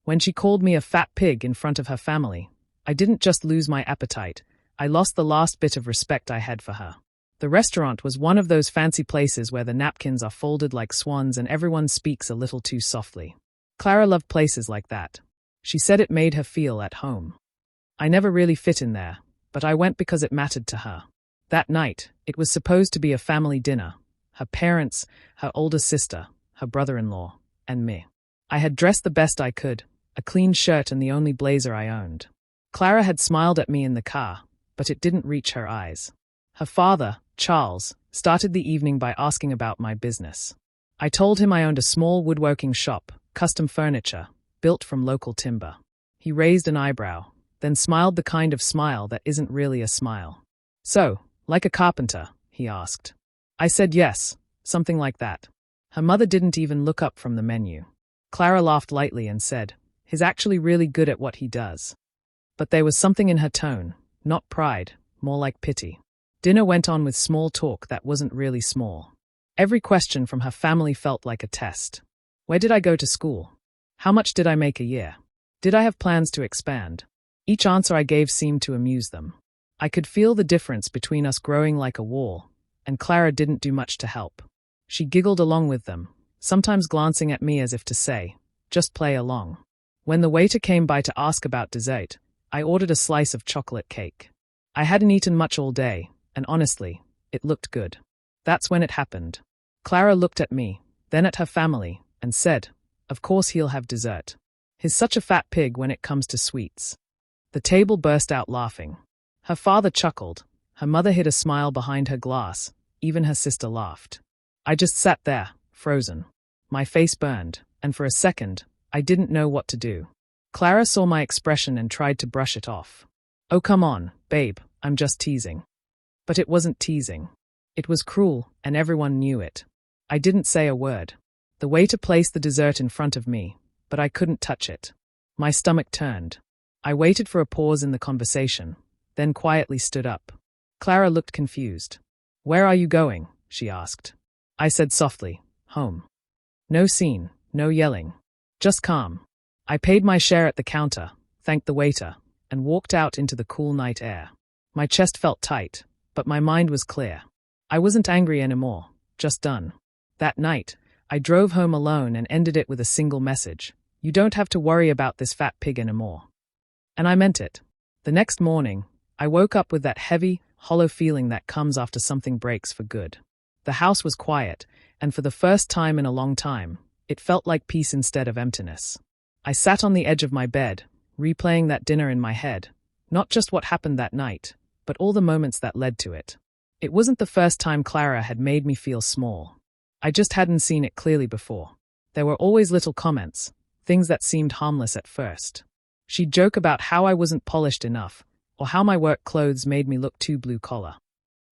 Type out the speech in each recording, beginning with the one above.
When she called me a fat pig in front of her family, I didn't just lose my appetite, I lost the last bit of respect I had for her. The restaurant was one of those fancy places where the napkins are folded like swans and everyone speaks a little too softly. Clara loved places like that. She said it made her feel at home. I never really fit in there, but I went because it mattered to her. That night, it was supposed to be a family dinner. Her parents, her older sister, her brother-in-law, and me. I had dressed the best I could, a clean shirt and the only blazer I owned. Clara had smiled at me in the car, but it didn't reach her eyes. Her father, Charles, started the evening by asking about my business. I told him I owned a small woodworking shop, custom furniture, built from local timber. He raised an eyebrow, then smiled the kind of smile that isn't really a smile. "So, like a carpenter?" he asked. I said yes, something like that. Her mother didn't even look up from the menu. Clara laughed lightly and said, "He's actually really good at what he does." But there was something in her tone, not pride, more like pity. Dinner went on with small talk that wasn't really small. Every question from her family felt like a test. Where did I go to school? How much did I make a year? Did I have plans to expand? Each answer I gave seemed to amuse them. I could feel the difference between us growing like a wall, and Clara didn't do much to help. She giggled along with them, sometimes glancing at me as if to say, "Just play along." When the waiter came by to ask about dessert, I ordered a slice of chocolate cake. I hadn't eaten much all day, and honestly, it looked good. That's when it happened. Clara looked at me, then at her family, and said, "Of course he'll have dessert. He's such a fat pig when it comes to sweets." The table burst out laughing. Her father chuckled, her mother hid a smile behind her glass, even her sister laughed. I just sat there, frozen. My face burned, and for a second, I didn't know what to do. Clara saw my expression and tried to brush it off. "Oh, come on, babe, I'm just teasing." But it wasn't teasing. It was cruel, and everyone knew it. I didn't say a word. The waiter placed the dessert in front of me, but I couldn't touch it. My stomach turned. I waited for a pause in the conversation, then quietly stood up. Clara looked confused. "Where are you going?" she asked. I said softly, "Home." No scene, no yelling. Just calm. I paid my share at the counter, thanked the waiter, and walked out into the cool night air. My chest felt tight, but my mind was clear. I wasn't angry anymore, just done. That night, I drove home alone and ended it with a single message. "You don't have to worry about this fat pig anymore." And I meant it. The next morning, I woke up with that heavy, hollow feeling that comes after something breaks for good. The house was quiet, and for the first time in a long time, it felt like peace instead of emptiness. I sat on the edge of my bed, replaying that dinner in my head, not just what happened that night, but all the moments that led to it. It wasn't the first time Clara had made me feel small. I just hadn't seen it clearly before. There were always little comments, things that seemed harmless at first. She'd joke about how I wasn't polished enough, or how my work clothes made me look too blue-collar.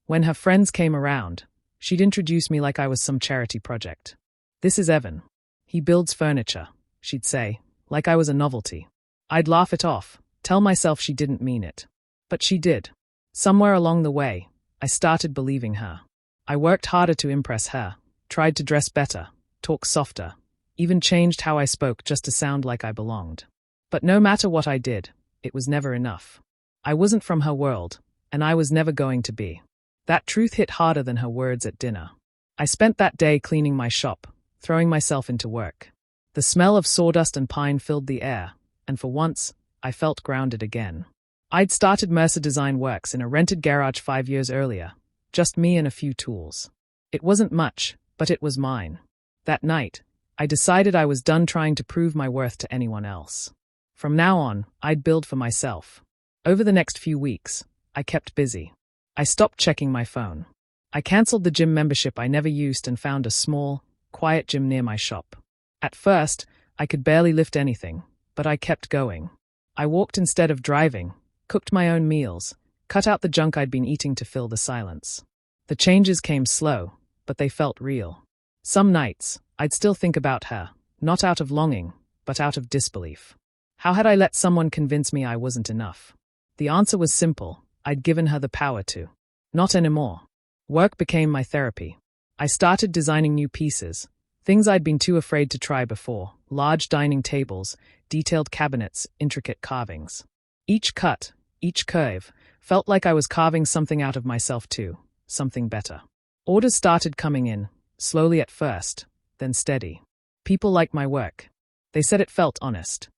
When her friends came around, she'd introduce me like I was some charity project. "This is Evan. He builds furniture," she'd say, like I was a novelty. I'd laugh it off, tell myself she didn't mean it. But she did. Somewhere along the way, I started believing her. I worked harder to impress her, tried to dress better, talk softer, even changed how I spoke just to sound like I belonged. But no matter what I did, it was never enough. I wasn't from her world, and I was never going to be. That truth hit harder than her words at dinner. I spent that day cleaning my shop, throwing myself into work. The smell of sawdust and pine filled the air, and for once, I felt grounded again. I'd started Mercer Design Works in a rented garage 5 years earlier, just me and a few tools. It wasn't much, but it was mine. That night, I decided I was done trying to prove my worth to anyone else. From now on, I'd build for myself. Over the next few weeks, I kept busy. I stopped checking my phone. I canceled the gym membership I never used and found a small, quiet gym near my shop. At first, I could barely lift anything, but I kept going. I walked instead of driving, cooked my own meals, cut out the junk I'd been eating to fill the silence. The changes came slow, but they felt real. Some nights, I'd still think about her, not out of longing, but out of disbelief. How had I let someone convince me I wasn't enough? The answer was simple. I'd given her the power to. Not anymore. Work became my therapy. I started designing new pieces, Things I'd been too afraid to try before: large dining tables, detailed cabinets, intricate carvings. Each cut, each curve, felt like I was carving something out of myself too, something better. Orders started coming in, slowly at first, then steady. People liked my work. They said it felt honest.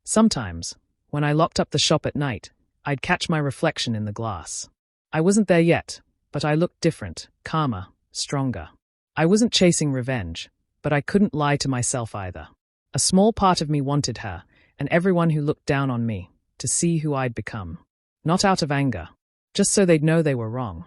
Sometimes, when I locked up the shop at night, I'd catch my reflection in the glass. I wasn't there yet, but I looked different, calmer, stronger. I wasn't chasing revenge, but I couldn't lie to myself either. A small part of me wanted her, and everyone who looked down on me, to see who I'd become. Not out of anger, just so they'd know they were wrong.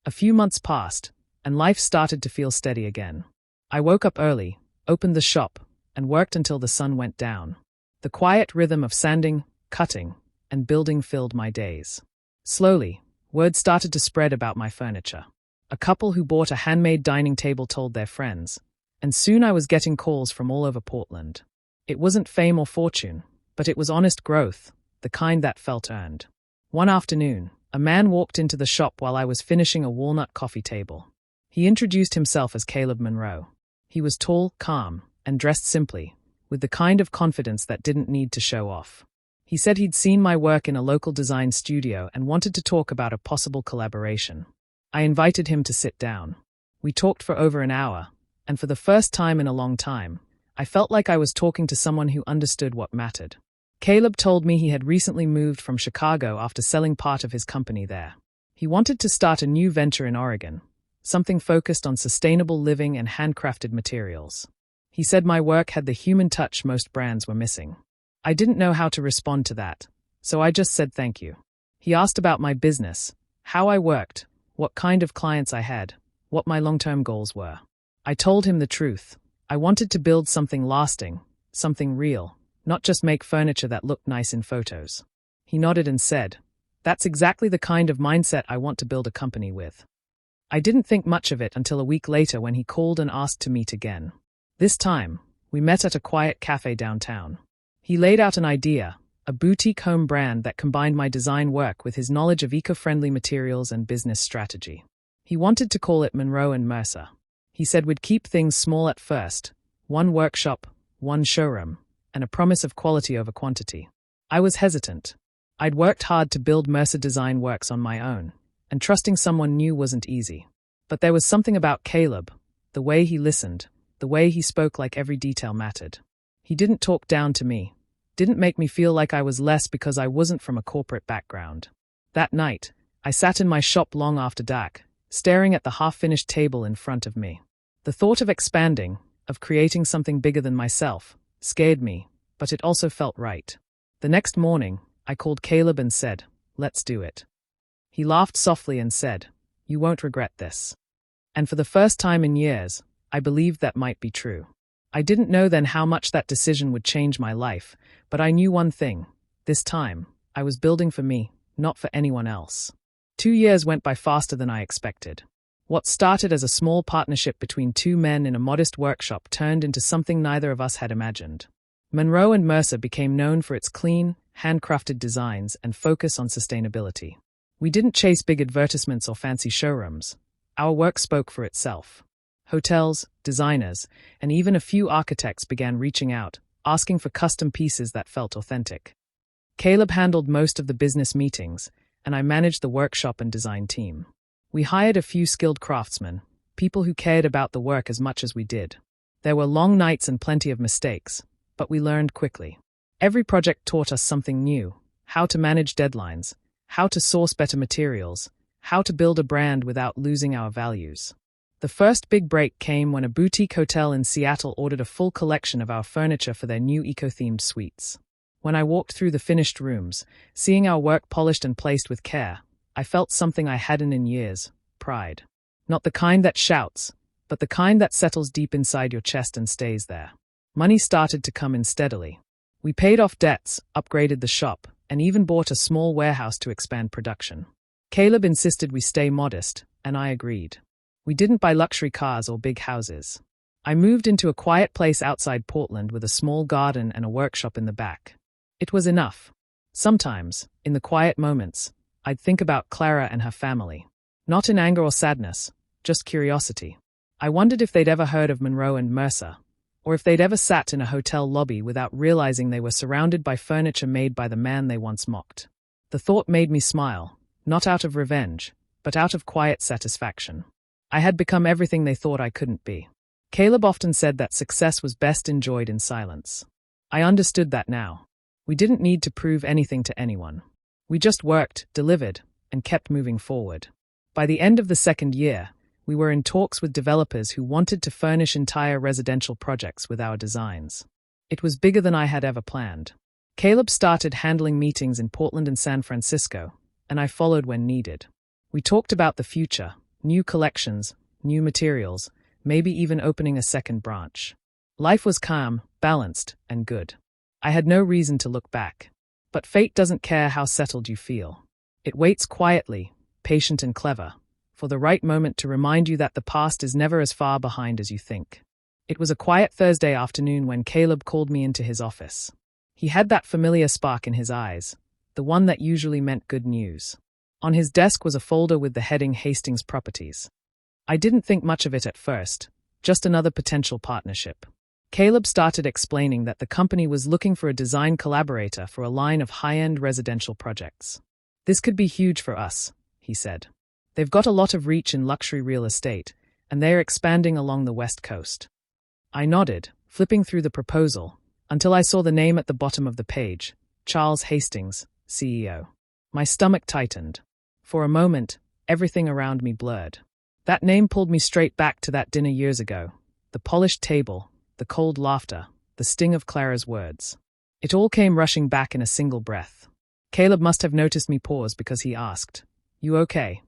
A few months passed, and life started to feel steady again. I woke up early, opened the shop, and worked until the sun went down. The quiet rhythm of sanding, cutting, and building filled my days. Slowly, word started to spread about my furniture. A couple who bought a handmade dining table told their friends, and soon I was getting calls from all over Portland. It wasn't fame or fortune, but it was honest growth, the kind that felt earned. One afternoon, a man walked into the shop while I was finishing a walnut coffee table. He introduced himself as Caleb Monroe. He was tall, calm, and dressed simply, with the kind of confidence that didn't need to show off. He said he'd seen my work in a local design studio and wanted to talk about a possible collaboration. I invited him to sit down. We talked for over an hour, and for the first time in a long time, I felt like I was talking to someone who understood what mattered. Caleb told me he had recently moved from Chicago after selling part of his company there. He wanted to start a new venture in Oregon, something focused on sustainable living and handcrafted materials. He said my work had the human touch most brands were missing. I didn't know how to respond to that, so I just said thank you. He asked about my business, how I worked, what kind of clients I had, what my long-term goals were. I told him the truth. I wanted to build something lasting, something real, not just make furniture that looked nice in photos. He nodded and said, "That's exactly the kind of mindset I want to build a company with." I didn't think much of it until a week later when he called and asked to meet again. This time, we met at a quiet cafe downtown. He laid out an idea, a boutique home brand that combined my design work with his knowledge of eco-friendly materials and business strategy. He wanted to call it Monroe and Mercer. He said we'd keep things small at first, one workshop, one showroom, and a promise of quality over quantity. I was hesitant. I'd worked hard to build Mercer Design Works on my own, and trusting someone new wasn't easy. But there was something about Caleb, the way he listened, the way he spoke like every detail mattered. He didn't talk down to me, didn't make me feel like I was less because I wasn't from a corporate background. That night, I sat in my shop long after dark, staring at the half-finished table in front of me. The thought of expanding, of creating something bigger than myself, scared me, but it also felt right. The next morning, I called Caleb and said, "Let's do it." He laughed softly and said, "You won't regret this." And for the first time in years, I believed that might be true. I didn't know then how much that decision would change my life, but I knew one thing. This time, I was building for me, not for anyone else. 2 years went by faster than I expected. What started as a small partnership between two men in a modest workshop turned into something neither of us had imagined. Monroe and Mercer became known for its clean, handcrafted designs and focus on sustainability. We didn't chase big advertisements or fancy showrooms. Our work spoke for itself. Hotels, designers, and even a few architects began reaching out, asking for custom pieces that felt authentic. Caleb handled most of the business meetings, and I managed the workshop and design team. We hired a few skilled craftsmen, people who cared about the work as much as we did. There were long nights and plenty of mistakes, but we learned quickly. Every project taught us something new: how to manage deadlines, how to source better materials, how to build a brand without losing our values. The first big break came when a boutique hotel in Seattle ordered a full collection of our furniture for their new eco-themed suites. When I walked through the finished rooms, seeing our work polished and placed with care, I felt something I hadn't in years: pride. Not the kind that shouts, but the kind that settles deep inside your chest and stays there. Money started to come in steadily. We paid off debts, upgraded the shop, and even bought a small warehouse to expand production. Caleb insisted we stay modest, and I agreed. We didn't buy luxury cars or big houses. I moved into a quiet place outside Portland with a small garden and a workshop in the back. It was enough. Sometimes, in the quiet moments, I'd think about Clara and her family. Not in anger or sadness, just curiosity. I wondered if they'd ever heard of Monroe and Mercer, or if they'd ever sat in a hotel lobby without realizing they were surrounded by furniture made by the man they once mocked. The thought made me smile, not out of revenge, but out of quiet satisfaction. I had become everything they thought I couldn't be. Caleb often said that success was best enjoyed in silence. I understood that now. We didn't need to prove anything to anyone. We just worked, delivered, and kept moving forward. By the end of the second year, we were in talks with developers who wanted to furnish entire residential projects with our designs. It was bigger than I had ever planned. Caleb started handling meetings in Portland and San Francisco, and I followed when needed. We talked about the future, new collections, new materials, maybe even opening a second branch. Life was calm, balanced, and good. I had no reason to look back. But fate doesn't care how settled you feel. It waits quietly, patient and clever, for the right moment to remind you that the past is never as far behind as you think. It was a quiet Thursday afternoon when Caleb called me into his office. He had that familiar spark in his eyes, the one that usually meant good news. On his desk was a folder with the heading Hastings Properties. I didn't think much of it at first, just another potential partnership. Caleb started explaining that the company was looking for a design collaborator for a line of high-end residential projects. This could be huge for us, he said. They've got a lot of reach in luxury real estate, and they're expanding along the West Coast. I nodded, flipping through the proposal, until I saw the name at the bottom of the page, Charles Hastings, CEO. My stomach tightened. For a moment, everything around me blurred. That name pulled me straight back to that dinner years ago. The polished table, the cold laughter, the sting of Clara's words. It all came rushing back in a single breath. Caleb must have noticed me pause because he asked, "You okay?"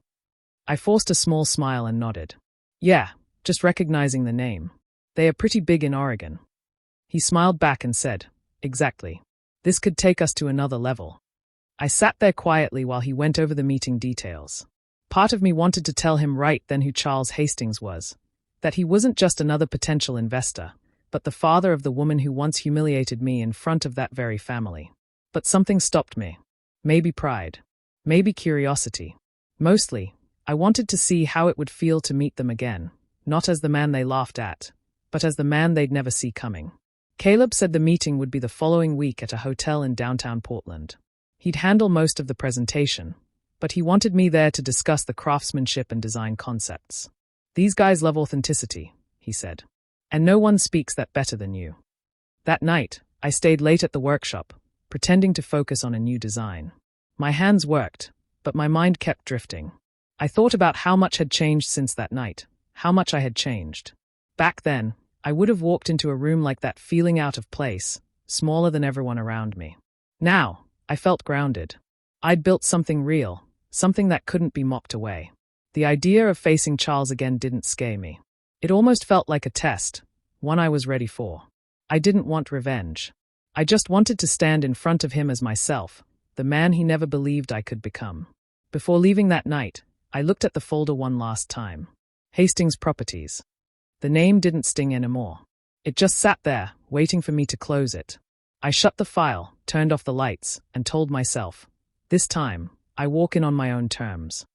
I forced a small smile and nodded. "Yeah, just recognizing the name. They are pretty big in Oregon." He smiled back and said, "Exactly. This could take us to another level." I sat there quietly while he went over the meeting details. Part of me wanted to tell him right then who Charles Hastings was, that he wasn't just another potential investor, but the father of the woman who once humiliated me in front of that very family. But something stopped me. Maybe pride. Maybe curiosity. Mostly, I wanted to see how it would feel to meet them again, not as the man they laughed at, but as the man they'd never see coming. Caleb said the meeting would be the following week at a hotel in downtown Portland. He'd handle most of the presentation, but he wanted me there to discuss the craftsmanship and design concepts. "These guys love authenticity," he said. "And no one speaks that better than you." That night, I stayed late at the workshop, pretending to focus on a new design. My hands worked, but my mind kept drifting. I thought about how much had changed since that night, how much I had changed. Back then, I would have walked into a room like that feeling out of place, smaller than everyone around me. Now, I felt grounded. I'd built something real, something that couldn't be mocked away. The idea of facing Charles again didn't scare me. It almost felt like a test, one I was ready for. I didn't want revenge. I just wanted to stand in front of him as myself, the man he never believed I could become. Before leaving that night, I looked at the folder one last time. Hastings Properties. The name didn't sting anymore. It just sat there, waiting for me to close it. I shut the file, turned off the lights, and told myself, this time, I walk in on my own terms.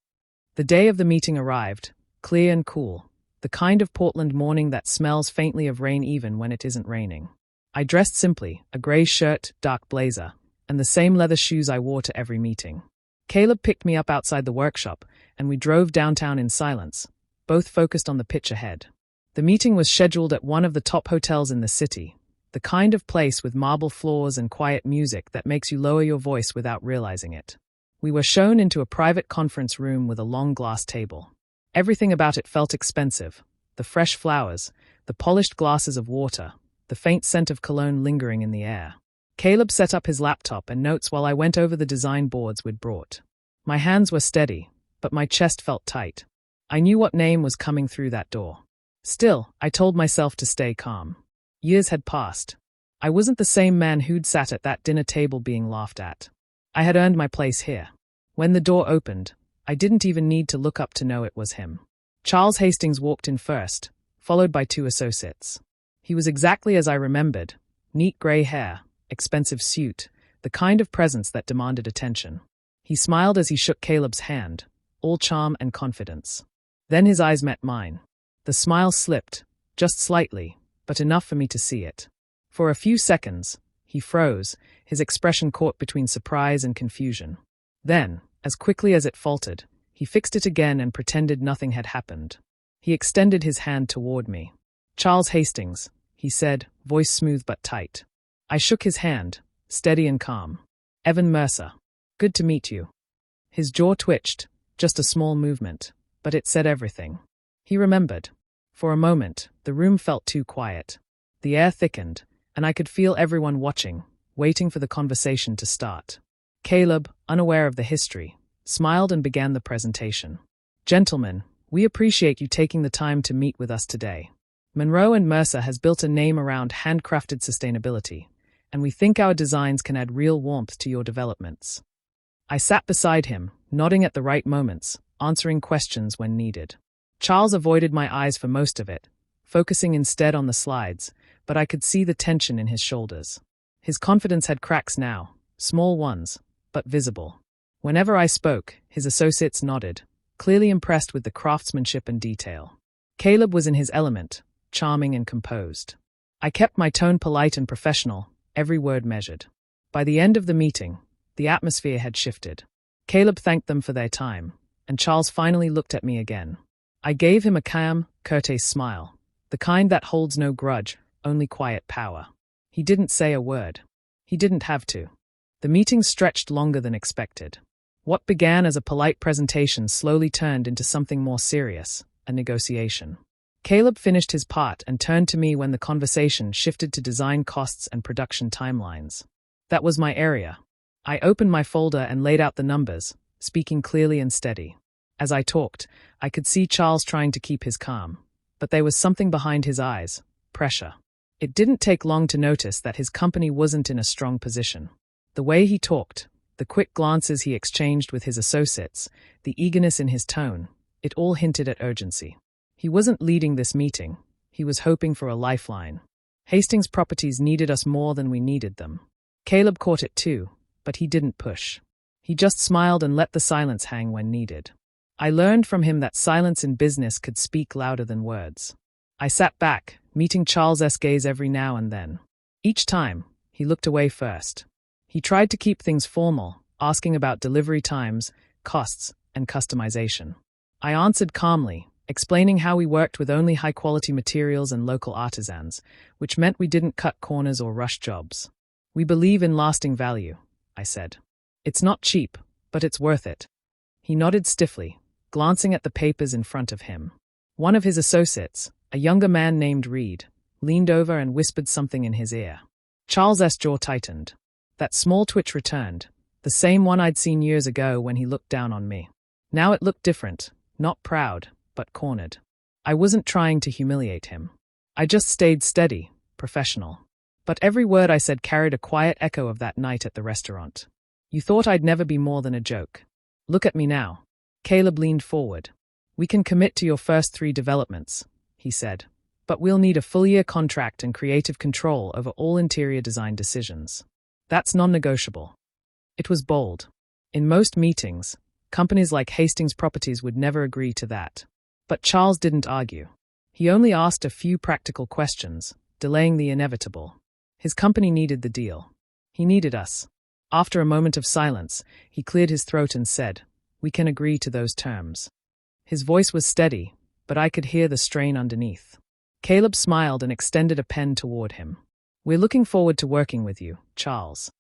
The day of the meeting arrived, clear and cool, the kind of Portland morning that smells faintly of rain even when it isn't raining. I dressed simply, a grey shirt, dark blazer, and the same leather shoes I wore to every meeting. Caleb picked me up outside the workshop, and we drove downtown in silence, both focused on the pitch ahead. The meeting was scheduled at one of the top hotels in the city, the kind of place with marble floors and quiet music that makes you lower your voice without realizing it. We were shown into a private conference room with a long glass table. Everything about it felt expensive, the fresh flowers, the polished glasses of water, the faint scent of cologne lingering in the air. Caleb set up his laptop and notes while I went over the design boards we'd brought. My hands were steady, but my chest felt tight. I knew what name was coming through that door. Still, I told myself to stay calm. Years had passed. I wasn't the same man who'd sat at that dinner table being laughed at. I had earned my place here. When the door opened, I didn't even need to look up to know it was him. Charles Hastings walked in first, followed by two associates. He was exactly as I remembered, neat grey hair, expensive suit, the kind of presence that demanded attention. He smiled as he shook Caleb's hand, all charm and confidence. Then his eyes met mine. The smile slipped, just slightly, but enough for me to see it. For a few seconds, he froze, his expression caught between surprise and confusion. Then, as quickly as it faltered, he fixed it again and pretended nothing had happened. He extended his hand toward me. "Charles Hastings," he said, voice smooth but tight. I shook his hand, steady and calm. "Evan Mercer. Good to meet you." His jaw twitched, just a small movement, but it said everything. He remembered. For a moment, the room felt too quiet. The air thickened, and I could feel everyone watching, waiting for the conversation to start. Caleb, unaware of the history, smiled and began the presentation. "Gentlemen, we appreciate you taking the time to meet with us today. Monroe and Mercer has built a name around handcrafted sustainability, and we think our designs can add real warmth to your developments." I sat beside him, nodding at the right moments, answering questions when needed. Charles avoided my eyes for most of it, focusing instead on the slides, but I could see the tension in his shoulders. His confidence had cracks now, small ones, but visible. Whenever I spoke, his associates nodded, clearly impressed with the craftsmanship and detail. Caleb was in his element, charming and composed. I kept my tone polite and professional, every word measured. By the end of the meeting, the atmosphere had shifted. Caleb thanked them for their time, and Charles finally looked at me again. I gave him a calm, courteous smile, the kind that holds no grudge, only quiet power. He didn't say a word. He didn't have to. The meeting stretched longer than expected. What began as a polite presentation slowly turned into something more serious, a negotiation. Caleb finished his part and turned to me when the conversation shifted to design costs and production timelines. That was my area. I opened my folder and laid out the numbers, speaking clearly and steady. As I talked, I could see Charles trying to keep his calm, but there was something behind his eyes, pressure. It didn't take long to notice that his company wasn't in a strong position. The way he talked, the quick glances he exchanged with his associates, the eagerness in his tone, it all hinted at urgency. He wasn't leading this meeting. He was hoping for a lifeline. Hastings Properties needed us more than we needed them. Caleb caught it too, but he didn't push. He just smiled and let the silence hang when needed. I learned from him that silence in business could speak louder than words. I sat back, meeting Charles' gaze every now and then. Each time, he looked away first. He tried to keep things formal, asking about delivery times, costs, and customization. I answered calmly, explaining how we worked with only high-quality materials and local artisans, which meant we didn't cut corners or rush jobs. "We believe in lasting value," I said. "It's not cheap, but it's worth it." He nodded stiffly, glancing at the papers in front of him. One of his associates, a younger man named Reed, leaned over and whispered something in his ear. Charles' jaw tightened. That small twitch returned, the same one I'd seen years ago when he looked down on me. Now it looked different, not proud, but cornered. I wasn't trying to humiliate him. I just stayed steady, professional. But every word I said carried a quiet echo of that night at the restaurant. "You thought I'd never be more than a joke. Look at me now." Caleb leaned forward. "We can commit to your first 3 developments," he said, "but we'll need a full-year contract and creative control over all interior design decisions. That's non-negotiable." It was bold. In most meetings, companies like Hastings Properties would never agree to that. But Charles didn't argue. He only asked a few practical questions, delaying the inevitable. His company needed the deal. He needed us. After a moment of silence, he cleared his throat and said, "We can agree to those terms." His voice was steady, but I could hear the strain underneath. Caleb smiled and extended a pen toward him. "We're looking forward to working with you, Charles."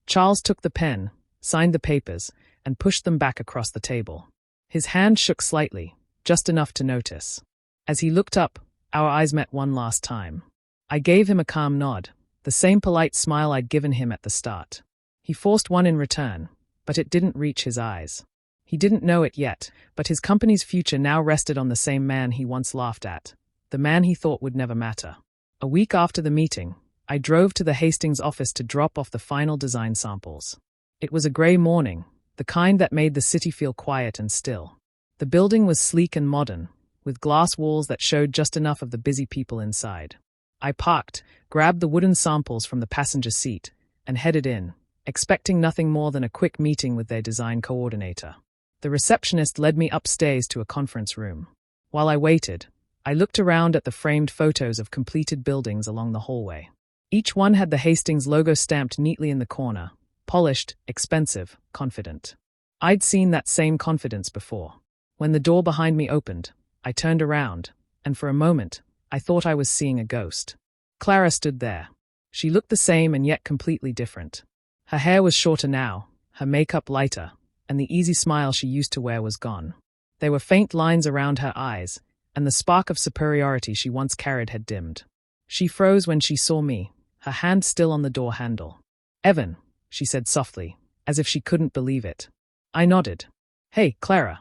Charles took the pen, signed the papers, and pushed them back across the table. His hand shook slightly, just enough to notice. As he looked up, our eyes met one last time. I gave him a calm nod, the same polite smile I'd given him at the start. He forced one in return, but it didn't reach his eyes. He didn't know it yet, but his company's future now rested on the same man he once laughed at, the man he thought would never matter. A week after the meeting, I drove to the Hastings office to drop off the final design samples. It was a gray morning, the kind that made the city feel quiet and still. The building was sleek and modern, with glass walls that showed just enough of the busy people inside. I parked, grabbed the wooden samples from the passenger seat, and headed in, expecting nothing more than a quick meeting with their design coordinator. The receptionist led me upstairs to a conference room. While I waited, I looked around at the framed photos of completed buildings along the hallway. Each one had the Hastings logo stamped neatly in the corner, polished, expensive, confident. I'd seen that same confidence before. When the door behind me opened, I turned around, and for a moment, I thought I was seeing a ghost. Clara stood there. She looked the same and yet completely different. Her hair was shorter now, her makeup lighter, and the easy smile she used to wear was gone. There were faint lines around her eyes, and the spark of superiority she once carried had dimmed. She froze when she saw me, her hand still on the door handle. "Evan," she said softly, as if she couldn't believe it. I nodded. "Hey, Clara."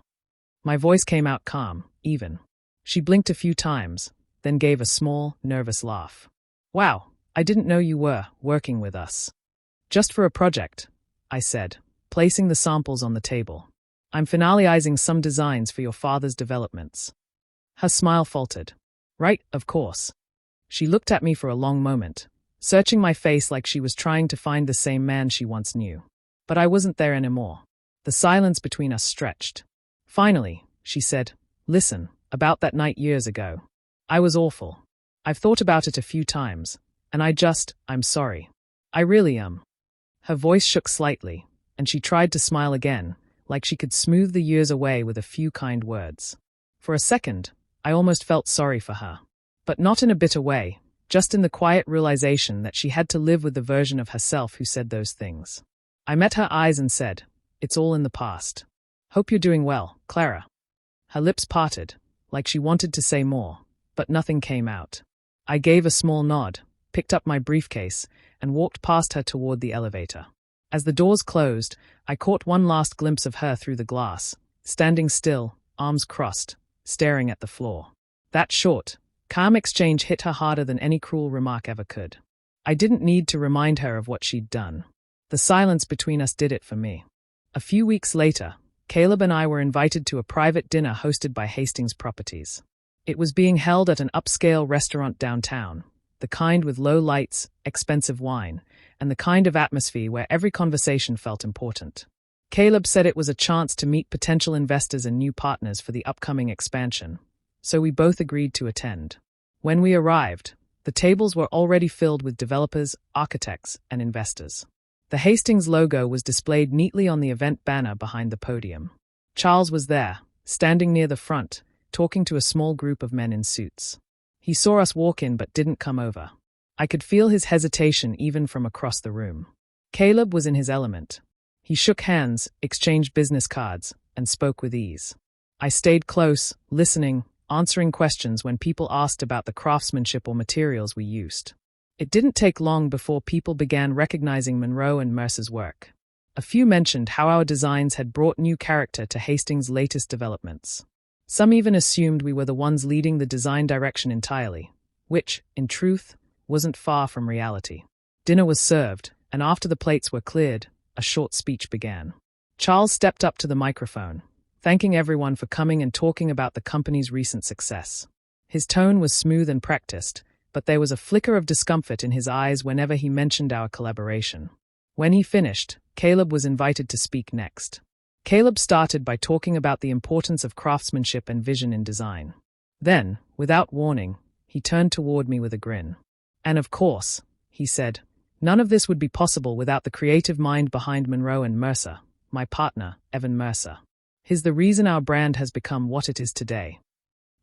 My voice came out calm, even. She blinked a few times, then gave a small, nervous laugh. "Wow, I didn't know you were working with us." "Just for a project," I said, placing the samples on the table. "I'm finalizing some designs for your father's developments." Her smile faltered. "Right, of course." She looked at me for a long moment, searching my face like she was trying to find the same man she once knew. But I wasn't there anymore. The silence between us stretched. Finally, she said, "Listen, about that night years ago. I was awful. I've thought about it a few times, and I'm sorry. I really am." Her voice shook slightly, and she tried to smile again, like she could smooth the years away with a few kind words. For a second, I almost felt sorry for her. But not in a bitter way, just in the quiet realization that she had to live with the version of herself who said those things. I met her eyes and said, "It's all in the past. Hope you're doing well, Clara." Her lips parted, like she wanted to say more, but nothing came out. I gave a small nod, picked up my briefcase, and walked past her toward the elevator. As the doors closed, I caught one last glimpse of her through the glass, standing still, arms crossed, staring at the floor. That short, calm exchange hit her harder than any cruel remark ever could. I didn't need to remind her of what she'd done. The silence between us did it for me. A few weeks later, Caleb and I were invited to a private dinner hosted by Hastings Properties. It was being held at an upscale restaurant downtown, the kind with low lights, expensive wine, and the kind of atmosphere where every conversation felt important. Caleb said it was a chance to meet potential investors and new partners for the upcoming expansion, so we both agreed to attend. When we arrived, the tables were already filled with developers, architects, and investors. The Hastings logo was displayed neatly on the event banner behind the podium. Charles was there, standing near the front, talking to a small group of men in suits. He saw us walk in but didn't come over. I could feel his hesitation even from across the room. Caleb was in his element. He shook hands, exchanged business cards, and spoke with ease. I stayed close, listening, answering questions when people asked about the craftsmanship or materials we used. It didn't take long before people began recognizing Monroe and Mercer's work. A few mentioned how our designs had brought new character to Hastings' latest developments. Some even assumed we were the ones leading the design direction entirely, which, in truth, wasn't far from reality. Dinner was served, and after the plates were cleared, a short speech began. Charles stepped up to the microphone, thanking everyone for coming and talking about the company's recent success. His tone was smooth and practiced, but there was a flicker of discomfort in his eyes whenever he mentioned our collaboration. When he finished, Caleb was invited to speak next. Caleb started by talking about the importance of craftsmanship and vision in design. Then, without warning, he turned toward me with a grin. "And of course," he said, "none of this would be possible without the creative mind behind Monroe and Mercer, my partner, Evan Mercer. He's the reason our brand has become what it is today."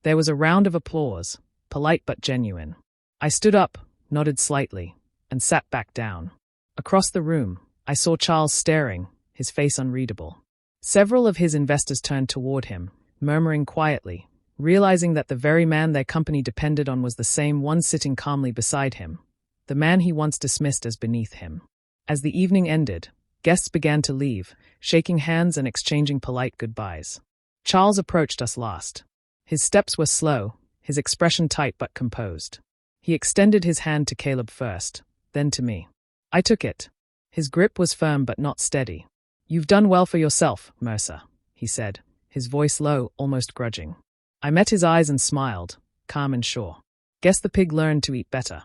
There was a round of applause, polite but genuine. I stood up, nodded slightly, and sat back down. Across the room, I saw Charles staring, his face unreadable. Several of his investors turned toward him, murmuring quietly, realizing that the very man their company depended on was the same one sitting calmly beside him, the man he once dismissed as beneath him. As the evening ended, guests began to leave, shaking hands and exchanging polite goodbyes. Charles approached us last. His steps were slow, his expression tight but composed. He extended his hand to Caleb first, then to me. I took it. His grip was firm but not steady. "You've done well for yourself, Mercer," he said, his voice low, almost grudging. I met his eyes and smiled, calm and sure. "Guess the pig learned to eat better."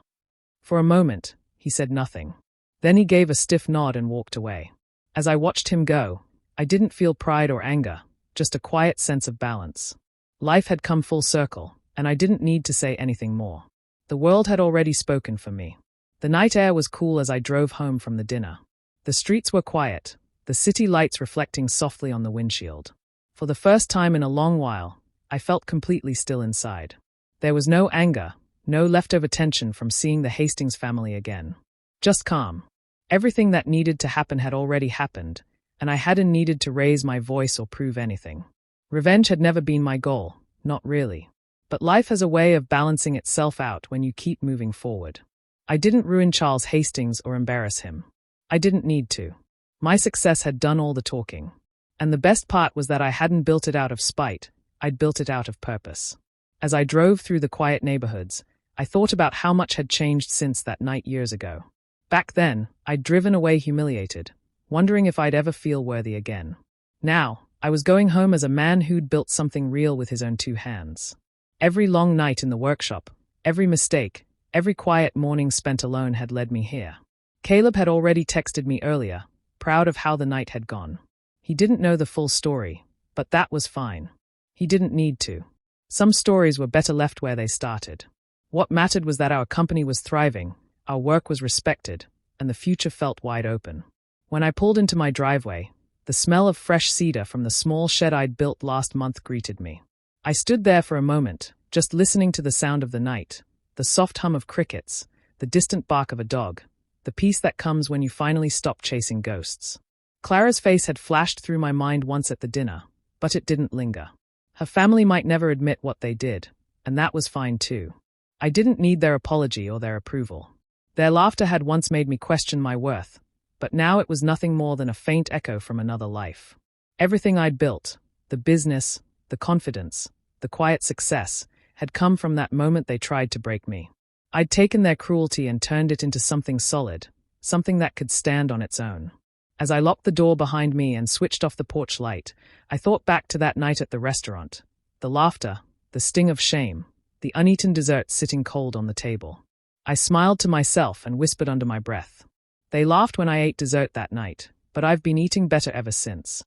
For a moment, he said nothing. Then he gave a stiff nod and walked away. As I watched him go, I didn't feel pride or anger, just a quiet sense of balance. Life had come full circle, and I didn't need to say anything more. The world had already spoken for me. The night air was cool as I drove home from the dinner. The streets were quiet, the city lights reflecting softly on the windshield. For the first time in a long while, I felt completely still inside. There was no anger, no leftover tension from seeing the Hastings family again. Just calm. Everything that needed to happen had already happened, and I hadn't needed to raise my voice or prove anything. Revenge had never been my goal, not really. But life has a way of balancing itself out when you keep moving forward. I didn't ruin Charles Hastings or embarrass him. I didn't need to. My success had done all the talking. And the best part was that I hadn't built it out of spite, I'd built it out of purpose. As I drove through the quiet neighborhoods, I thought about how much had changed since that night years ago. Back then, I'd driven away humiliated, wondering if I'd ever feel worthy again. Now, I was going home as a man who'd built something real with his own two hands. Every long night in the workshop, every mistake, every quiet morning spent alone had led me here. Caleb had already texted me earlier, proud of how the night had gone. He didn't know the full story, but that was fine. He didn't need to. Some stories were better left where they started. What mattered was that our company was thriving, our work was respected, and the future felt wide open. When I pulled into my driveway, the smell of fresh cedar from the small shed I'd built last month greeted me. I stood there for a moment, just listening to the sound of the night, the soft hum of crickets, the distant bark of a dog, the peace that comes when you finally stop chasing ghosts. Clara's face had flashed through my mind once at the dinner, but it didn't linger. Her family might never admit what they did, and that was fine too. I didn't need their apology or their approval. Their laughter had once made me question my worth, but now it was nothing more than a faint echo from another life. Everything I'd built, the business, the confidence, the quiet success, had come from that moment they tried to break me. I'd taken their cruelty and turned it into something solid, something that could stand on its own. As I locked the door behind me and switched off the porch light, I thought back to that night at the restaurant. The laughter, the sting of shame, the uneaten dessert sitting cold on the table. I smiled to myself and whispered under my breath. They laughed when I ate dessert that night, but I've been eating better ever since.